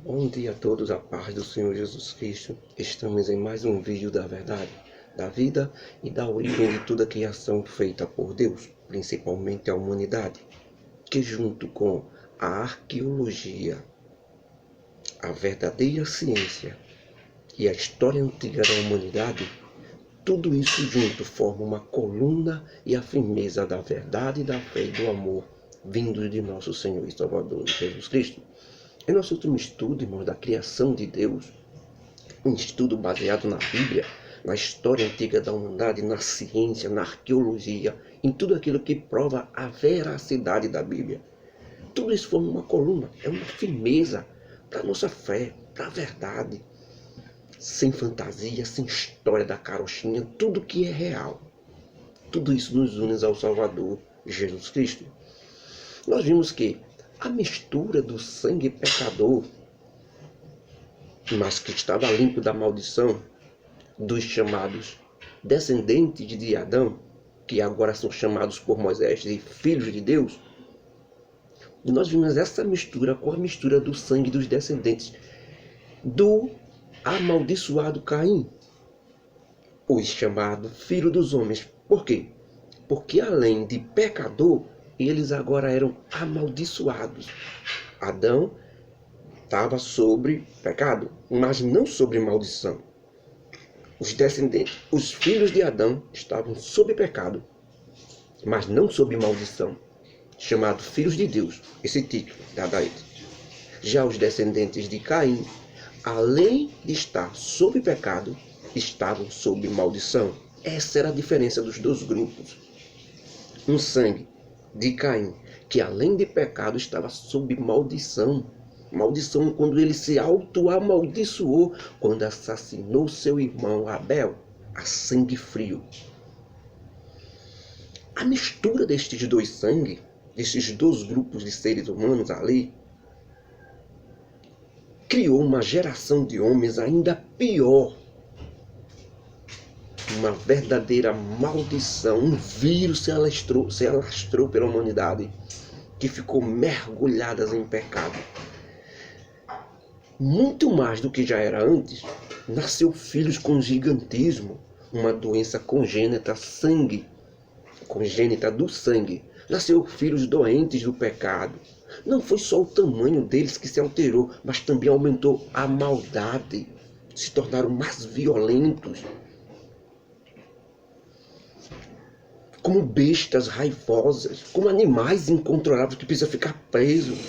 Bom dia a todos, a paz do Senhor Jesus Cristo. Estamos em mais um vídeo da verdade, da vida e da origem de toda a criação feita por Deus, principalmente a humanidade, que junto com a arqueologia, a verdadeira ciência e a história antiga da humanidade, tudo isso junto forma uma coluna e a firmeza da verdade, da fé e do amor vindos de nosso Senhor e Salvador Jesus Cristo. Em nosso último estudo, irmãos, da criação de Deus, um estudo baseado na Bíblia, na história antiga da humanidade, na ciência, na arqueologia, em tudo aquilo que prova a veracidade da Bíblia. Tudo isso forma uma coluna, é uma firmeza para a nossa fé, para a verdade, sem fantasia, sem história da carochinha, tudo que é real. Tudo isso nos une ao Salvador Jesus Cristo. Nós vimos que a mistura do sangue pecador, mas que estava limpo da maldição, dos chamados descendentes de Adão, que agora são chamados por Moisés de filhos de Deus, nós vimos essa mistura com a mistura do sangue dos descendentes do amaldiçoado Caim, os chamados filho dos homens. Por quê? Porque além de pecador, eles agora eram amaldiçoados. Adão estava sobre pecado, mas não sobre maldição. Os descendentes, os filhos de Adão, estavam sob pecado, mas não sob maldição, chamados filhos de Deus, esse título dado a eles. Já os descendentes de Caim, além de estar sob pecado, estavam sob maldição. Essa era a diferença dos dois grupos. Um sangue de Caim, que além de pecado estava sob maldição. Maldição quando ele se auto-amaldiçoou, quando assassinou seu irmão Abel, a sangue frio. A mistura destes dois sangues, destes dois grupos de seres humanos ali, criou uma geração de homens ainda pior. Uma verdadeira maldição, um vírus se alastrou pela humanidade, que ficou mergulhada em pecado. Muito mais do que já era antes, nasceu filhos com gigantismo, uma doença congênita do sangue. Nasceu filhos doentes do pecado. Não foi só o tamanho deles que se alterou, mas também aumentou a maldade. Se tornaram mais violentos, como bestas raivosas, como animais incontroláveis que precisam ficar presos.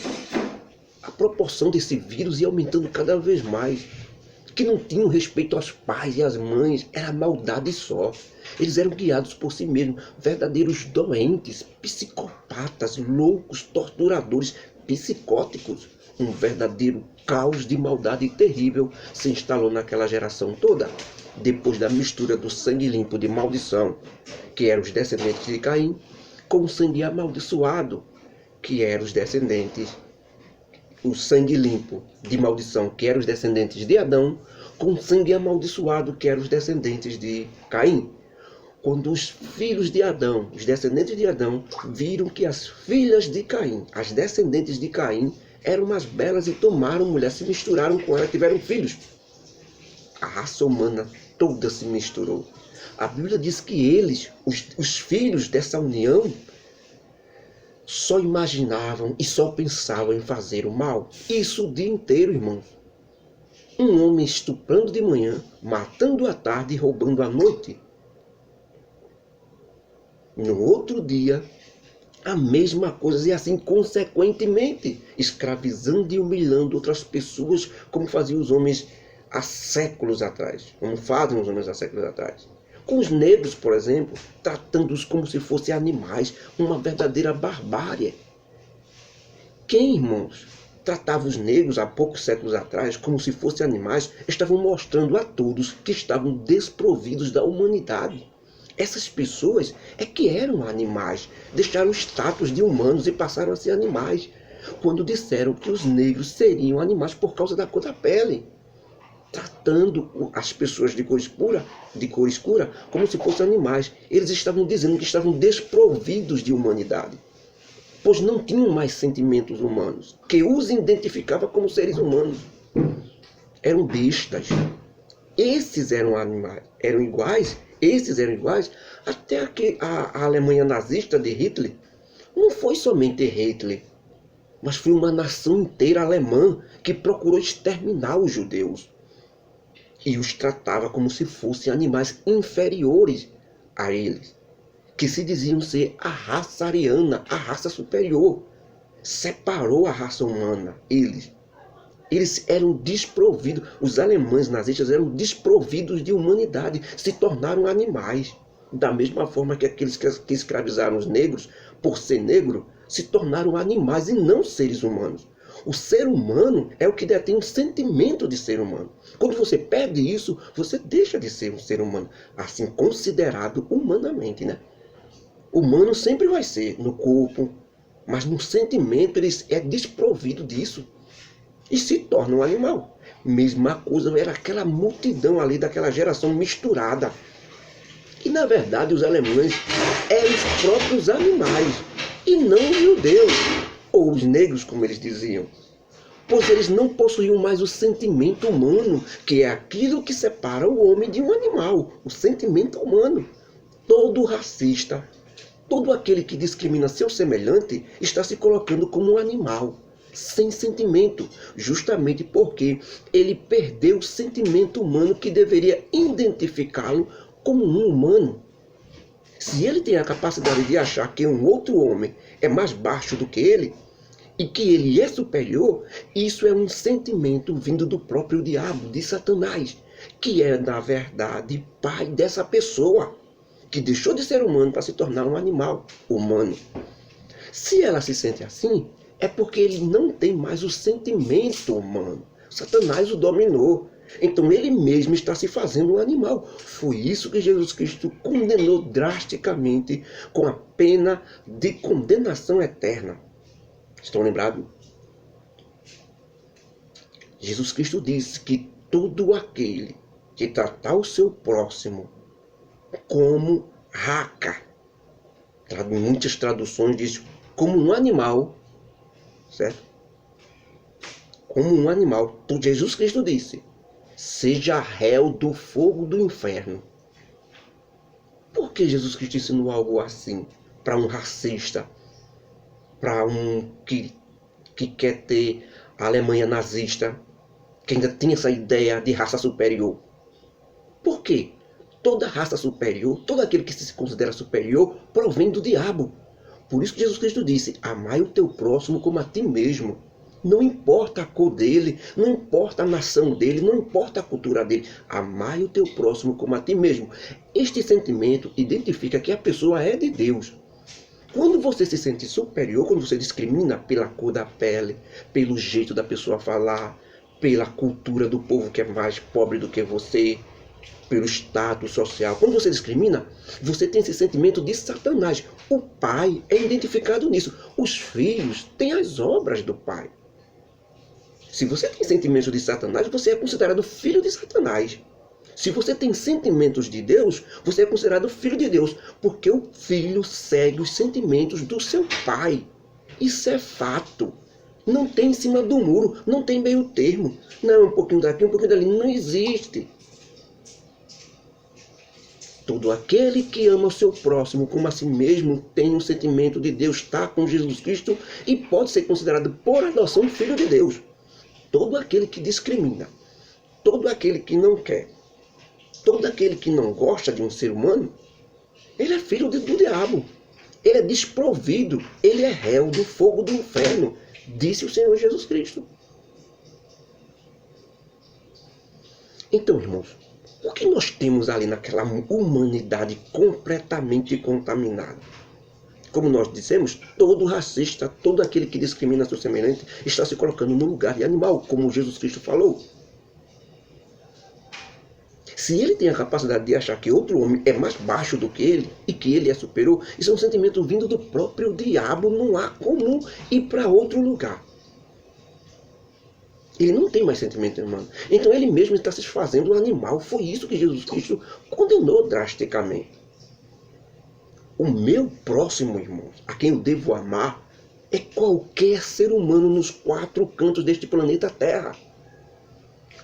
A proporção desse vírus ia aumentando cada vez mais, que não tinham respeito aos pais e às mães, era maldade só. Eles eram guiados por si mesmos, verdadeiros doentes, psicopatas, loucos, torturadores, psicóticos. Um verdadeiro caos de maldade terrível se instalou naquela geração toda, depois da mistura do sangue limpo de maldição, que eram os descendentes de Caim, com o sangue amaldiçoado, que eram os descendentes, o sangue limpo de maldição, que eram os descendentes de Adão, com o sangue amaldiçoado, que eram os descendentes de Caim. Quando os filhos de Adão, os descendentes de Adão, viram que as filhas de Caim, as descendentes de Caim, eram mais belas e tomaram mulher, se misturaram com ela, tiveram filhos. A raça humana toda se misturou. A Bíblia diz que eles, os filhos dessa união, só imaginavam e só pensavam em fazer o mal. Isso o dia inteiro, irmãos. Um homem estuprando de manhã, matando à tarde e roubando à noite. No outro dia, a mesma coisa, e assim consequentemente, escravizando e humilhando outras pessoas, como faziam os homens há séculos atrás, como fazem os homens há séculos atrás. Com os negros, por exemplo, tratando-os como se fossem animais, uma verdadeira barbárie. Quem, irmãos, tratava os negros há poucos séculos atrás como se fossem animais, estavam mostrando a todos que estavam desprovidos da humanidade. Essas pessoas é que eram animais, deixaram o status de humanos e passaram a ser animais, quando disseram que os negros seriam animais por causa da cor da pele, tratando as pessoas de cor escura, como se fossem animais. Eles estavam dizendo que estavam desprovidos de humanidade, pois não tinham mais sentimentos humanos, que os identificava como seres humanos. eram bestas. Esses eram animais, eram iguais, esses eram iguais, até que a Alemanha nazista de Hitler não foi somente Hitler, mas foi uma nação inteira alemã que procurou exterminar os judeus e os tratava como se fossem animais inferiores a eles, que se diziam ser a raça ariana, a raça superior. Separou a raça humana, eles eram desprovidos, os alemães nazistas eram desprovidos de humanidade, se tornaram animais. Da mesma forma que aqueles que escravizaram os negros, por ser negro, se tornaram animais e não seres humanos. O ser humano é o que detém o sentimento de ser humano. Quando você perde isso, você deixa de ser um ser humano, assim considerado humanamente, né? Humano sempre vai ser no corpo, mas no sentimento ele é desprovido disso e se torna um animal. Mesma coisa era aquela multidão ali daquela geração misturada. E na verdade os alemães eram os próprios animais e não os judeus, ou os negros como eles diziam. Pois eles não possuíam mais o sentimento humano, que é aquilo que separa o homem de um animal, o sentimento humano. Todo racista, todo aquele que discrimina seu semelhante está se colocando como um animal, sem sentimento, justamente porque ele perdeu o sentimento humano que deveria identificá-lo como um humano. Se ele tem a capacidade de achar que um outro homem é mais baixo do que ele, e que ele é superior, isso é um sentimento vindo do próprio diabo, de Satanás, que é, na verdade, pai dessa pessoa, que deixou de ser humano para se tornar um animal humano. Se ela se sente assim, é porque ele não tem mais o sentimento humano. Satanás o dominou. Então ele mesmo está se fazendo um animal. Foi isso que Jesus Cristo condenou drasticamente com a pena de condenação eterna. Estão lembrados? Jesus Cristo disse que todo aquele que tratar o seu próximo como raca, muitas traduções diz como um animal, certo? Como um animal. Então Jesus Cristo disse, seja réu do fogo do inferno. Por que Jesus Cristo ensinou algo assim para um racista? Para um que quer ter a Alemanha nazista, que ainda tem essa ideia de raça superior. Por quê? Toda raça superior, todo aquele que se considera superior, provém do diabo. Por isso que Jesus Cristo disse, amai o teu próximo como a ti mesmo. Não importa a cor dele, não importa a nação dele, não importa a cultura dele. Amai o teu próximo como a ti mesmo. Este sentimento identifica que a pessoa é de Deus. Quando você se sente superior, quando você discrimina pela cor da pele, pelo jeito da pessoa falar, pela cultura do povo que é mais pobre do que você, pelo status social, quando você discrimina, você tem esse sentimento de Satanás. O pai é identificado nisso. Os filhos têm as obras do pai. Se você tem sentimentos de Satanás, você é considerado filho de Satanás. Se você tem sentimentos de Deus, você é considerado filho de Deus, porque o filho segue os sentimentos do seu pai. Isso é fato. Não tem em cima do muro, não tem meio termo. Não, um pouquinho daqui, um pouquinho dali. Não existe. Todo aquele que ama o seu próximo como a si mesmo tem um sentimento de Deus, está com Jesus Cristo e pode ser considerado por adoção filho de Deus. Todo aquele que discrimina, todo aquele que não quer, todo aquele que não gosta de um ser humano, ele é filho do diabo. Ele é desprovido, ele é réu do fogo do inferno, disse o Senhor Jesus Cristo. Então, irmãos, o que nós temos ali naquela humanidade completamente contaminada? Como nós dissemos, todo racista, todo aquele que discrimina seu semelhante, está se colocando no lugar de animal, como Jesus Cristo falou. Se ele tem a capacidade de achar que outro homem é mais baixo do que ele e que ele é superior, isso é um sentimento vindo do próprio diabo, não há como ir para outro lugar. Ele não tem mais sentimento humano. Então ele mesmo está se fazendo um animal. Foi isso que Jesus Cristo condenou drasticamente. O meu próximo, irmãos, a quem eu devo amar, é qualquer ser humano nos 4 cantos deste planeta Terra.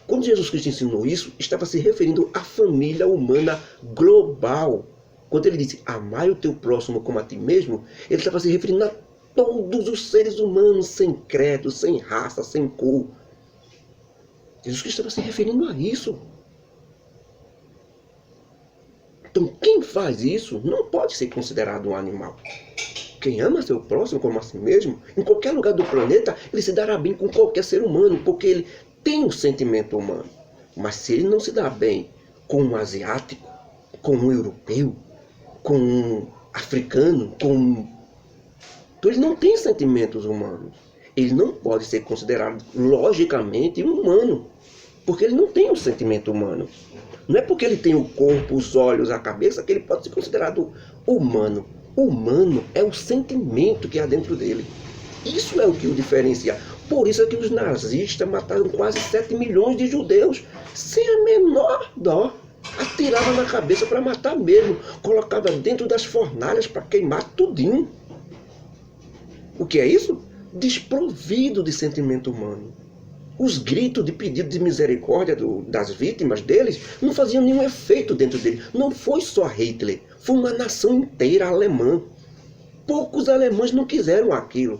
Quando Jesus Cristo ensinou isso, estava se referindo à família humana global. Quando ele disse, amai o teu próximo como a ti mesmo, ele estava se referindo a todos os seres humanos, sem credo, sem raça, sem cor. Jesus Cristo estava se referindo a isso. Então, quem faz isso não pode ser considerado um animal. Quem ama seu próximo como a si mesmo, em qualquer lugar do planeta, ele se dará bem com qualquer ser humano, porque ele tem um sentimento humano. Mas se ele não se dá bem com um asiático, com um europeu, com um africano, então ele não tem sentimentos humanos. Ele não pode ser considerado logicamente humano, porque ele não tem um sentimento humano. Não é porque ele tem o corpo, os olhos, a cabeça, que ele pode ser considerado humano. Humano é o sentimento que há dentro dele. Isso é o que o diferencia. Por isso é que os nazistas mataram quase 7 milhões de judeus, sem a menor dó. Atirava na cabeça para matar mesmo. Colocava dentro das fornalhas para queimar tudinho. O que é isso? Desprovido de sentimento humano. Os gritos de pedido de misericórdia das vítimas deles não faziam nenhum efeito dentro dele. Não foi só Hitler, foi uma nação inteira alemã. Poucos alemães não quiseram aquilo.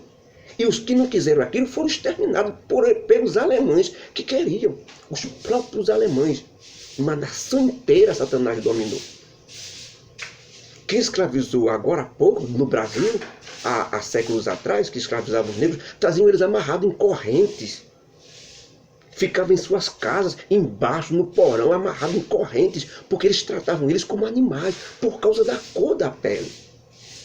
E os que não quiseram aquilo foram exterminados pelos alemães que queriam. Os próprios alemães. Uma nação inteira Satanás dominou. Quem escravizou agora há pouco no Brasil, há séculos atrás, que escravizavam os negros, traziam eles amarrados em correntes. Ficavam em suas casas, embaixo, no porão, amarrados em correntes, porque eles tratavam eles como animais, por causa da cor da pele.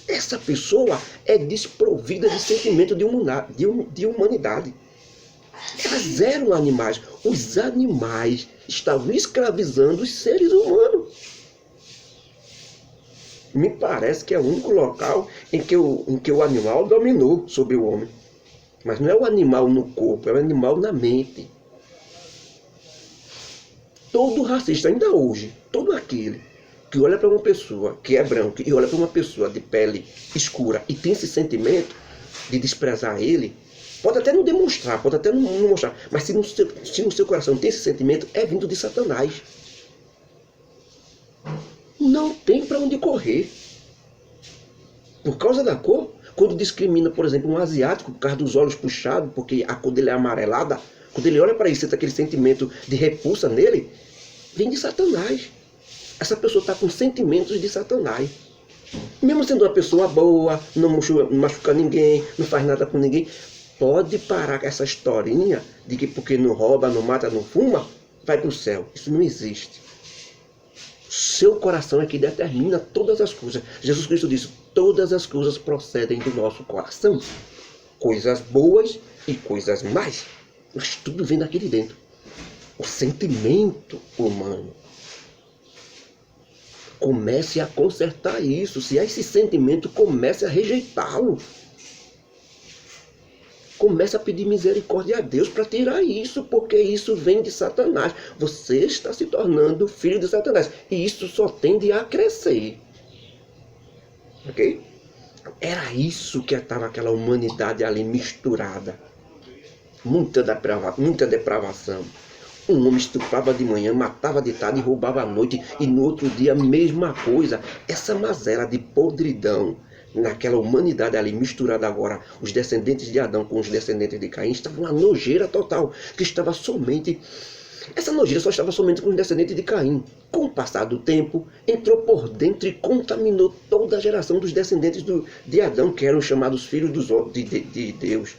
Essa pessoa é desprovida de sentimento de humanidade. Elas eram animais. Os animais estavam escravizando os seres humanos. Me parece que é o único local em que o animal dominou sobre o homem. Mas não é o animal no corpo, é o animal na mente. Todo racista, ainda hoje, todo aquele que olha para uma pessoa que é branco e olha para uma pessoa de pele escura e tem esse sentimento de desprezar ele, pode até não demonstrar, pode até não mostrar, mas se no seu coração tem esse sentimento, é vindo de Satanás. Não tem para onde correr. Por causa da cor, quando discrimina, por exemplo, um asiático por causa dos olhos puxados, porque a cor dele é amarelada, quando ele olha para isso, sente aquele sentimento de repulsa nele, vem de Satanás. Essa pessoa está com sentimentos de Satanás. Mesmo sendo uma pessoa boa, não machuca ninguém, não faz nada com ninguém, pode parar com essa historinha de que porque não rouba, não mata, não fuma, vai para o céu. Isso não existe. Seu coração é que determina todas as coisas. Jesus Cristo disse, todas as coisas procedem do nosso coração. Coisas boas e coisas más. Mas tudo vem daqui de dentro. O sentimento humano. Comece a consertar isso. Se há esse sentimento, comece a rejeitá-lo. Comece a pedir misericórdia a Deus para tirar isso, porque isso vem de Satanás. Você está se tornando filho de Satanás. E isso só tende a crescer. Ok? Era isso que estava aquela humanidade ali misturada. Muita depravação. Um homem estuprava de manhã, matava de tarde e roubava à noite. E no outro dia a mesma coisa. Essa mazela de podridão naquela humanidade ali misturada agora, os descendentes de Adão com os descendentes de Caim, estava uma nojeira total, que estava somente... Essa nojeira só estava somente com os descendentes de Caim. Com o passar do tempo, entrou por dentro e contaminou toda a geração dos descendentes de Adão, que eram chamados filhos de Deus.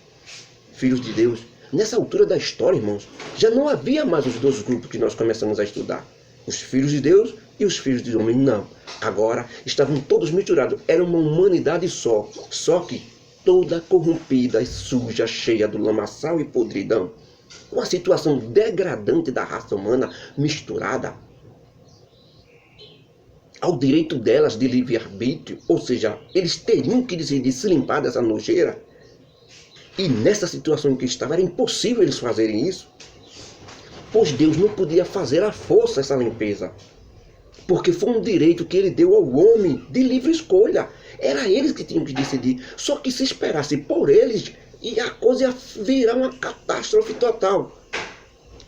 Filhos de Deus. Nessa altura da história, irmãos, já não havia mais os dois grupos que nós começamos a estudar. Os filhos de Deus e os filhos de homem. Não. Agora estavam todos misturados. Era uma humanidade só. Só que toda corrompida e suja, cheia do lamaçal e podridão. Uma situação degradante da raça humana misturada ao direito delas de livre-arbítrio. Ou seja, eles teriam que decidir se limpar dessa nojeira. E nessa situação em que estavam, era impossível eles fazerem isso. Pois Deus não podia fazer à força essa limpeza. Porque foi um direito que ele deu ao homem de livre escolha. Era eles que tinham que decidir. Só que se esperasse por eles, a coisa ia virar uma catástrofe total.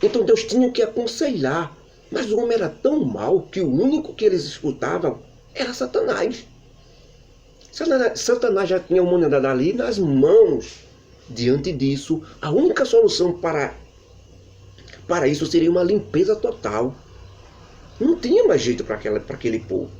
Então Deus tinha que aconselhar. Mas o homem era tão mau que o único que eles escutavam era Satanás. Satanás já tinha a humanidade ali nas mãos. Diante disso, a única solução para isso seria uma limpeza total. Não tinha mais jeito para aquele povo.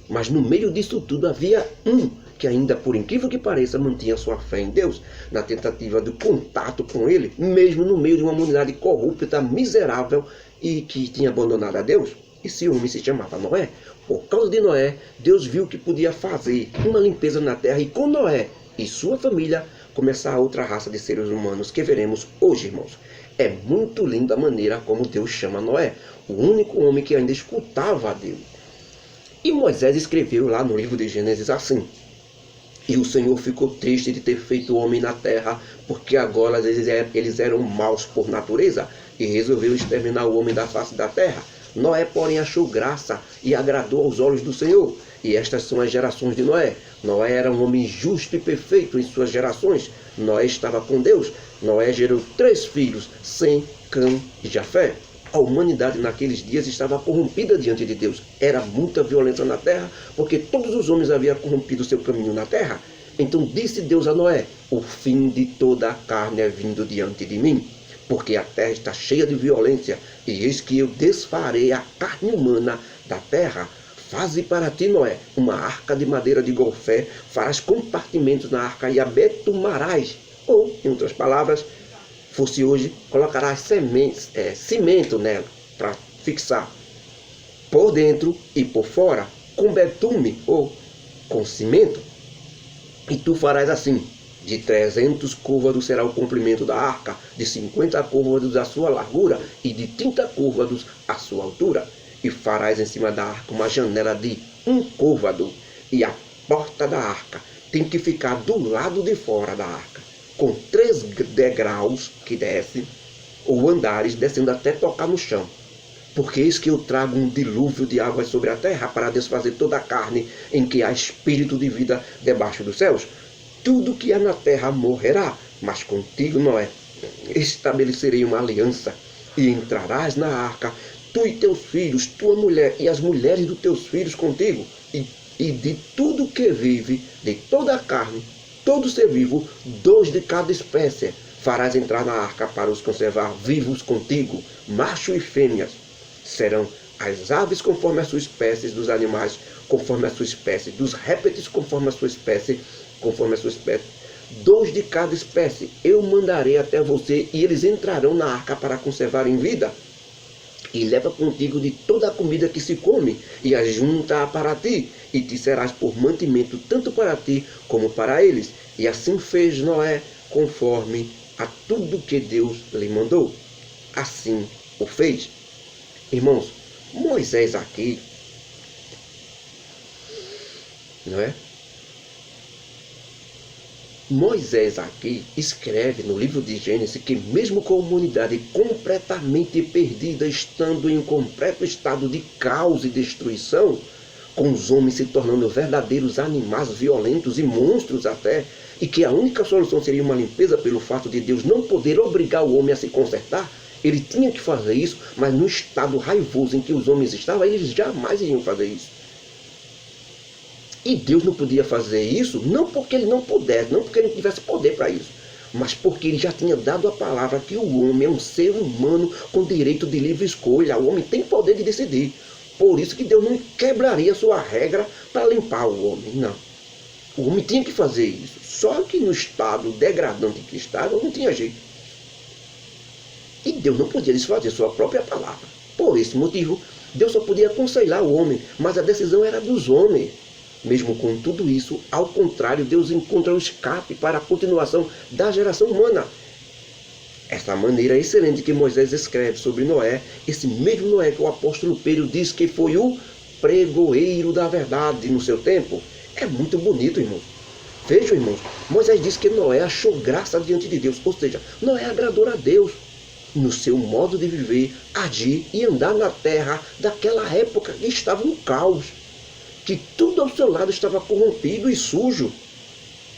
Mas no meio disso tudo havia um que ainda, por incrível que pareça, mantinha sua fé em Deus, na tentativa de contato com ele, mesmo no meio de uma humanidade corrupta, miserável e que tinha abandonado a Deus. Esse homem se chamava Noé. Por causa de Noé, Deus viu que podia fazer uma limpeza na terra e com Noé e sua família começar outra raça de seres humanos que veremos hoje, irmãos. É muito linda a maneira como Deus chama Noé, o único homem que ainda escutava a Deus. E Moisés escreveu lá no livro de Gênesis assim: e o Senhor ficou triste de ter feito o homem na terra, porque agora eles eram maus por natureza, e resolveu exterminar o homem da face da terra. Noé, porém, achou graça e agradou aos olhos do Senhor. E estas são as gerações de Noé. Noé era um homem justo e perfeito em suas gerações. Noé estava com Deus. Noé gerou 3 filhos, Sem, Cã e Jafé. A humanidade naqueles dias estava corrompida diante de Deus. Era muita violência na terra, porque todos os homens haviam corrompido seu caminho na terra. Então disse Deus a Noé: o fim de toda a carne é vindo diante de mim, porque a terra está cheia de violência, e eis que eu desfarei a carne humana da terra. Faze para ti, Noé, uma arca de madeira de golfé, farás compartimentos na arca e a betumarás. Ou, em outras palavras, fosse hoje, colocarás cimento nela para fixar por dentro e por fora, com betume ou com cimento. E tu farás assim: de 300 côvados será o comprimento da arca, de 50 côvados a sua largura e de 30 côvados a sua altura. E farás em cima da arca uma janela de 1 côvado, e a porta da arca tem que ficar do lado de fora da arca, com 3 degraus que descem, ou andares descendo até tocar no chão. Porque eis que eu trago um dilúvio de águas sobre a terra para desfazer toda a carne em que há espírito de vida debaixo dos céus. Tudo que há na terra morrerá, mas contigo, Noé, estabelecerei uma aliança, e entrarás na arca, tu e teus filhos, tua mulher e as mulheres dos teus filhos contigo, e de tudo que vive, de toda a carne, todo ser vivo, 2 de cada espécie, farás entrar na arca para os conservar vivos contigo, macho e fêmeas. Serão as aves conforme a sua espécie, dos animais conforme a sua espécie, dos répteis conforme a sua espécie, 2 de cada espécie. Eu mandarei até você, e eles entrarão na arca para conservar em vida. E leva contigo de toda a comida que se come, e ajunta-a para ti, e te serás por mantimento tanto para ti como para eles. E assim fez Noé, conforme a tudo que Deus lhe mandou. Assim o fez. Irmãos, Moisés aqui, não é? Moisés aqui escreve no livro de Gênesis que mesmo com a humanidade completamente perdida, estando em completo estado de caos e destruição, com os homens se tornando verdadeiros animais violentos e monstros até, e que a única solução seria uma limpeza pelo fato de Deus não poder obrigar o homem a se consertar, ele tinha que fazer isso, mas no estado raivoso em que os homens estavam, eles jamais iriam fazer isso. E Deus não podia fazer isso, não porque ele não pudesse, não porque ele não tivesse poder para isso, mas porque ele já tinha dado a palavra que o homem é um ser humano com direito de livre escolha. O homem tem poder de decidir. Por isso que Deus não quebraria sua regra para limpar o homem, não. O homem tinha que fazer isso. Só que no estado degradante que estava, não tinha jeito. E Deus não podia desfazer sua própria palavra. Por esse motivo, Deus só podia aconselhar o homem, mas a decisão era dos homens. Mesmo com tudo isso, ao contrário, Deus encontra o escape para a continuação da geração humana. Essa maneira excelente que Moisés escreve sobre Noé, esse mesmo Noé que o apóstolo Pedro diz que foi o pregoeiro da verdade no seu tempo, é muito bonito, irmãos. Vejam, irmãos, Moisés diz que Noé achou graça diante de Deus, ou seja, Noé agradou a Deus no seu modo de viver, agir e andar na terra daquela época que estava um caos, que tudo ao seu lado estava corrompido e sujo.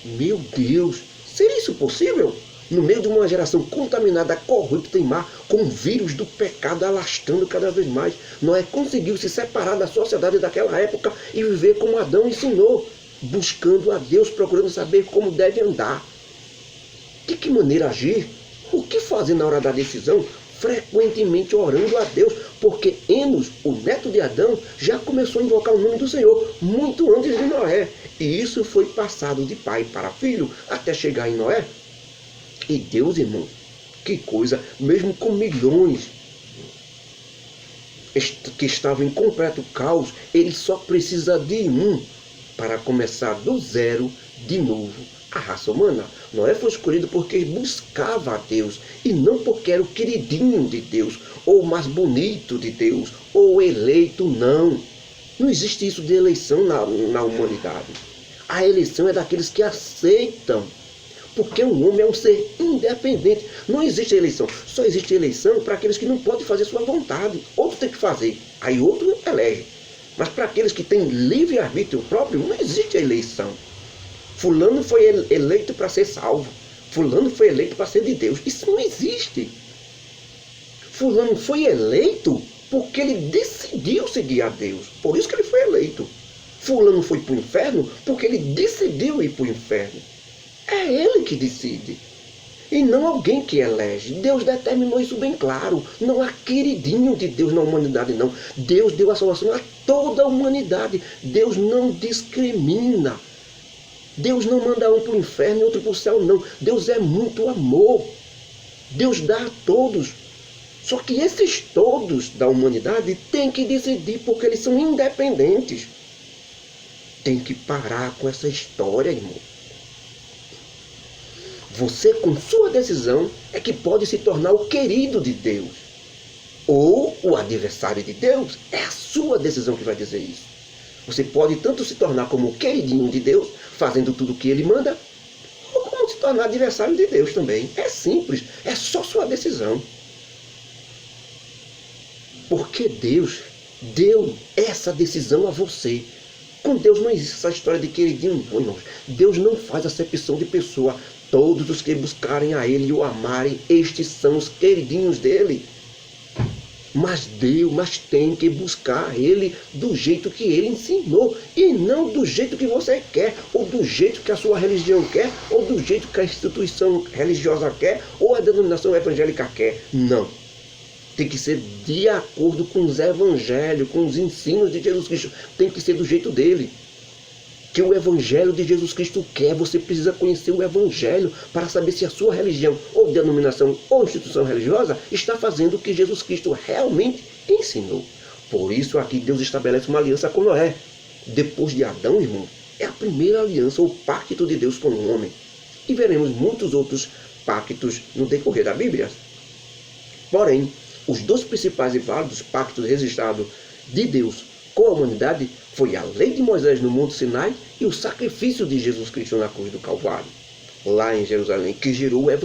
Meu Deus, seria isso possível? no meio de uma geração contaminada, corrupta e má, com o vírus do pecado alastrando cada vez mais. Noé conseguiu se separar da sociedade daquela época e viver como Adão ensinou, buscando a Deus, procurando saber como deve andar, de que maneira agir, o que fazer na hora da decisão, frequentemente orando a Deus, porque Enos, o neto de Adão, já começou a invocar o nome do Senhor muito antes de Noé. E isso foi passado de pai para filho até chegar em Noé. E Deus, irmão, que coisa, mesmo com milhões que estavam em completo caos, ele só precisa de um para começar do zero de novo a raça humana. Noé foi escolhido porque buscava a Deus e não porque era o queridinho de Deus, ou o mais bonito de Deus, ou eleito, não. Não existe isso de eleição na humanidade. A eleição é daqueles que aceitam, porque um homem é um ser independente. Não existe eleição, só existe eleição para aqueles que não podem fazer sua vontade. Outro tem que fazer, aí outro elege. Mas para aqueles que têm livre-arbítrio próprio, não existe eleição. Fulano foi eleito para ser salvo. Fulano foi eleito para ser de Deus. Isso não existe. Fulano foi eleito porque ele decidiu seguir a Deus. Por isso que ele foi eleito. Fulano foi para o inferno porque ele decidiu ir para o inferno. É ele que decide. E não alguém que elege. Deus determinou isso bem claro. Não há queridinho de Deus na humanidade, não. Deus deu a salvação a toda a humanidade. Deus não discrimina. Deus não manda um para o inferno e outro para o céu, não. Deus é muito amor. Deus dá a todos. Só que esses todos da humanidade têm que decidir, porque eles são independentes. Tem que parar com essa história, irmão. Você, com sua decisão, é que pode se tornar o querido de Deus. Ou o adversário de Deus. É a sua decisão que vai dizer isso. Você pode tanto se tornar como o queridinho de Deus, fazendo tudo o que Ele manda, ou como se tornar adversário de Deus também. É simples, é só sua decisão. Porque Deus deu essa decisão a você. Com Deus não existe essa história de queridinho, não, irmãos. Deus não faz acepção de pessoa. Todos os que buscarem a Ele e o amarem, estes são os queridinhos dele. Mas tem que buscar Ele do jeito que Ele ensinou, e não do jeito que você quer, ou do jeito que a sua religião quer, ou do jeito que a instituição religiosa quer, ou a denominação evangélica quer. Não. Tem que ser de acordo com os evangelhos, com os ensinos de Jesus Cristo. Tem que ser do jeito dele. Que o evangelho de Jesus Cristo quer. Você precisa conhecer o evangelho para saber se a sua religião, ou denominação, ou instituição religiosa está fazendo o que Jesus Cristo realmente ensinou. Por isso aqui Deus estabelece uma aliança com Noé. Depois de Adão, irmão, é a primeira aliança ou pacto de Deus com o homem. E veremos muitos outros pactos no decorrer da Bíblia. Porém, os dois principais e válidos pactos registrados de Deus com a humanidade foi a lei de Moisés no Monte Sinai e o sacrifício de Jesus Cristo na cruz do Calvário, lá em Jerusalém, que gerou o evangelho.